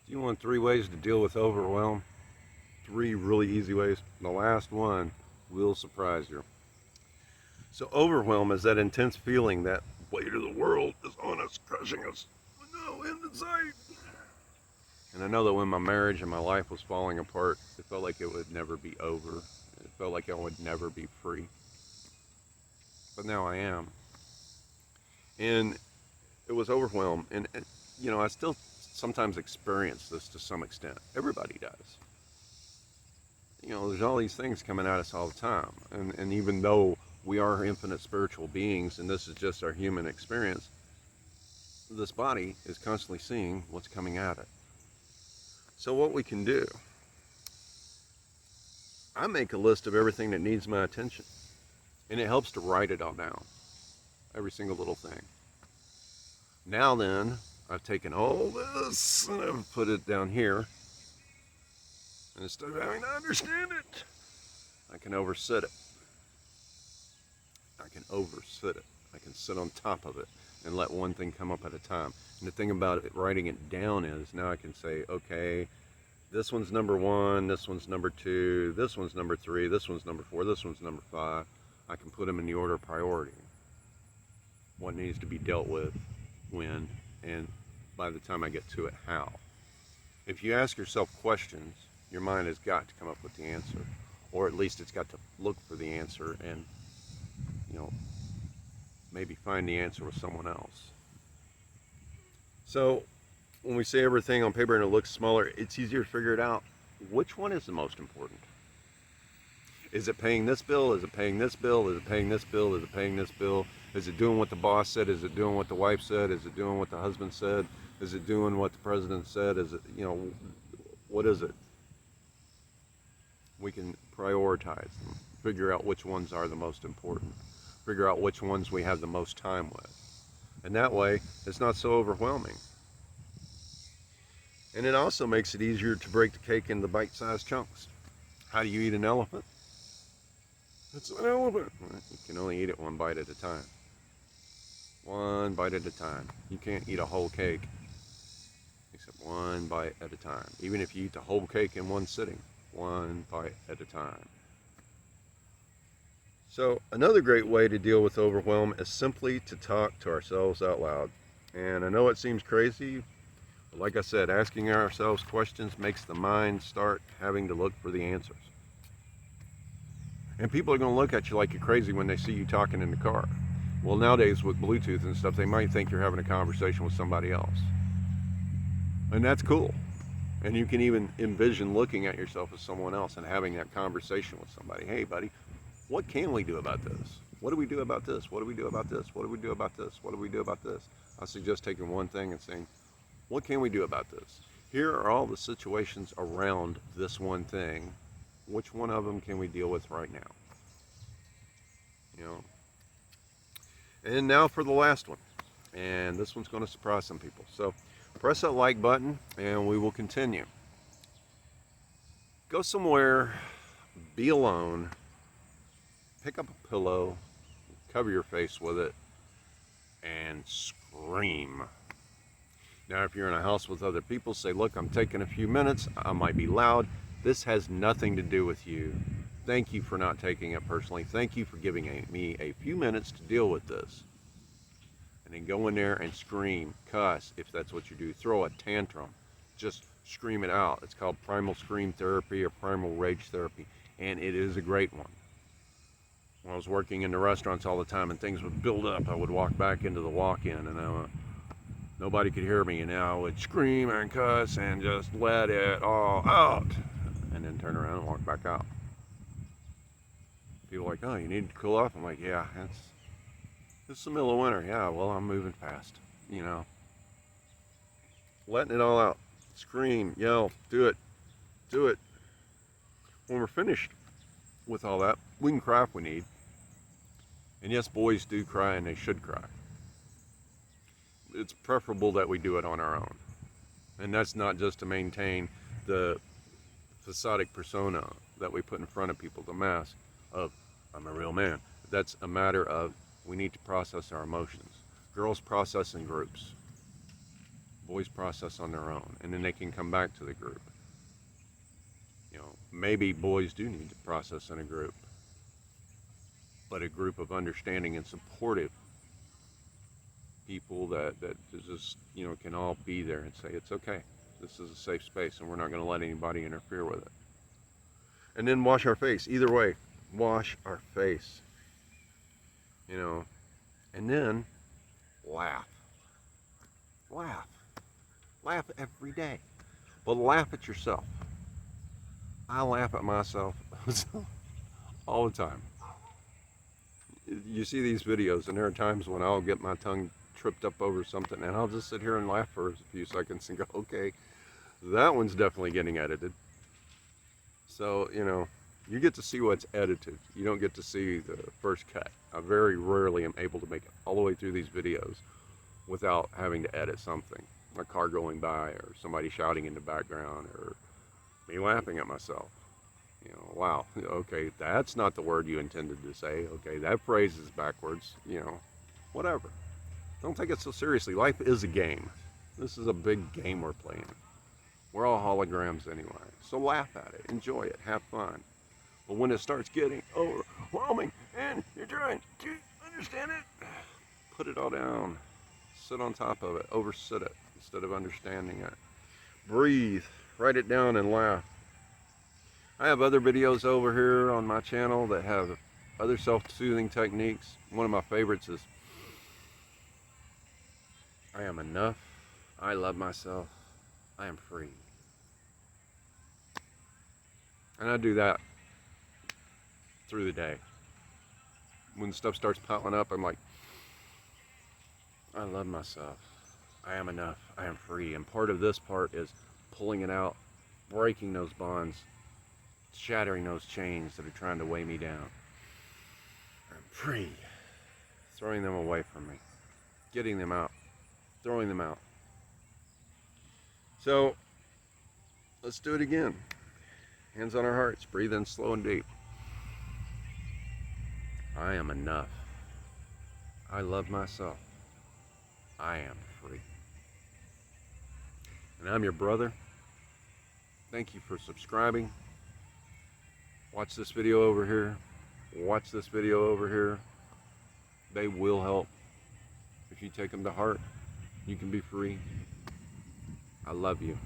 Do you want 3 ways to deal with overwhelm? 3 really easy ways. The last one will surprise you. So overwhelm is that intense feeling that weight of the world is on us, crushing us. No end in sight. And I know that when my marriage and my life was falling apart, it felt like it would never be over. It felt like I would never be free. But now I am. And it was overwhelmed. And I still sometimes experience this to some extent. Everybody does. There's all these things coming at us all the time. And even though we are infinite spiritual beings and this is just our human experience, this body is constantly seeing what's coming at it. So what we can do, I make a list of everything that needs my attention. And it helps to write it all down. Every single little thing. Now then, I've taken all this and I've put it down here. And instead of having to understand it, I can oversit it. I can sit on top of it and let one thing come up at a time. And the thing about it, writing it down is now I can say, okay, this one's number 1, this one's number 2, this one's number 3, this one's number 4, this one's number 5. I can put them in the order of priority. What needs to be dealt with, when, and by the time I get to it, how. If you ask yourself questions, your mind has got to come up with the answer, or at least it's got to look for the answer and, maybe find the answer with someone else. So when we say everything on paper and it looks smaller, it's easier to figure it out. Which one is the most important? Is it paying this bill? Is it paying this bill? Is it paying this bill? Is it paying this bill? Is it doing what the boss said? Is it doing what the wife said? Is it doing what the husband said? Is it doing what the president said? Is it, what is it? We can prioritize them, figure out which ones are the most important, figure out which ones we have the most time with. And that way, it's not so overwhelming. And it also makes it easier to break the cake into bite-sized chunks. How do you eat an elephant? It's an elephant. You can only eat it one bite at a time. One bite at a time. You can't eat a whole cake except one bite at a time. Even if you eat the whole cake in one sitting, one bite at a time. So another great way to deal with overwhelm is simply to talk to ourselves out loud. And I know it seems crazy, but like I said, asking ourselves questions makes the mind start having to look for the answers. And people are going to look at you like you're crazy when they see you talking in the car. Well, nowadays with Bluetooth and stuff, they might think you're having a conversation with somebody else. And that's cool. And you can even envision looking at yourself as someone else and having that conversation with somebody. Hey, buddy, what can we do about this? What do we do about this? What do we do about this? What do we do about this? What do we do about this? I suggest taking one thing and saying, what can we do about this? Here are all the situations around this one thing. Which one of them can we deal with right now? And now for the last one. And this one's going to surprise some people. So press that like button and we will continue. Go somewhere, be alone, pick up a pillow, cover your face with it, and scream. Now, if you're in a house with other people, say, look, I'm taking a few minutes. I might be loud. This has nothing to do with you. Thank you for not taking it personally. Thank you for giving me a few minutes to deal with this. And then go in there and scream, cuss, if that's what you do. Throw a tantrum. Just scream it out. It's called primal scream therapy or primal rage therapy. And it is a great one. When I was working in the restaurants all the time and things would build up, I would walk back into the walk-in and nobody could hear me. And now I would scream and cuss and just let it all out. And then turn around and walk back out. People are like, oh, you need to cool off? I'm like, yeah, it's the middle of winter. Yeah, well, I'm moving fast, Letting it all out. Scream, yell, do it. When we're finished with all that, we can cry if we need. And yes, boys do cry and they should cry. It's preferable that we do it on our own. And that's not just to maintain the facadic persona that we put in front of people, the mask of, I'm a real man. That's a matter of, we need to process our emotions. Girls process in groups. Boys process on their own, and then they can come back to the group. You know, maybe boys do need to process in a group, but a group of understanding and supportive people that just, you know, can all be there and say, it's okay. This is a safe space, and we're not going to let anybody interfere with it. And then wash our face. Either way, wash our face. You know, and then laugh. Laugh. Laugh every day. But laugh at yourself. I laugh at myself all the time. You see these videos, and there are times when I'll get my tongue tripped up over something, and I'll just sit here and laugh for a few seconds and go, okay, that one's definitely getting edited. So, you know, you get to see what's edited. You don't get to see the first cut. I very rarely am able to make it all the way through these videos without having to edit something. A car going by, or somebody shouting in the background, or me laughing at myself. You know, wow, okay, that's not the word you intended to say. Okay, that phrase is backwards. You know, whatever. Don't take it so seriously. Life is a game. This is a big game we're playing. We're all holograms anyway. So laugh at it, enjoy it, have fun. But when it starts getting overwhelming and you're trying to understand it, put it all down. Sit on top of it, oversit it instead of understanding it. Breathe, write it down, and laugh. I have other videos over here on my channel that have other self-soothing techniques. One of my favorites is, I am enough, I love myself, I am free. And I do that through the day. When stuff starts piling up, I'm like, I love myself, I am enough, I am free. And part of this part is pulling it out, breaking those bonds, shattering those chains that are trying to weigh me down. I'm free. Throwing them away from me, getting them out, throwing them out. So let's do it again. Hands on our hearts, breathe in slow and deep. I am enough. I love myself. I am free. And I'm your brother. Thank you for subscribing. Watch this video over here. Watch this video over here. They will help. If you take them to heart, you can be free. I love you.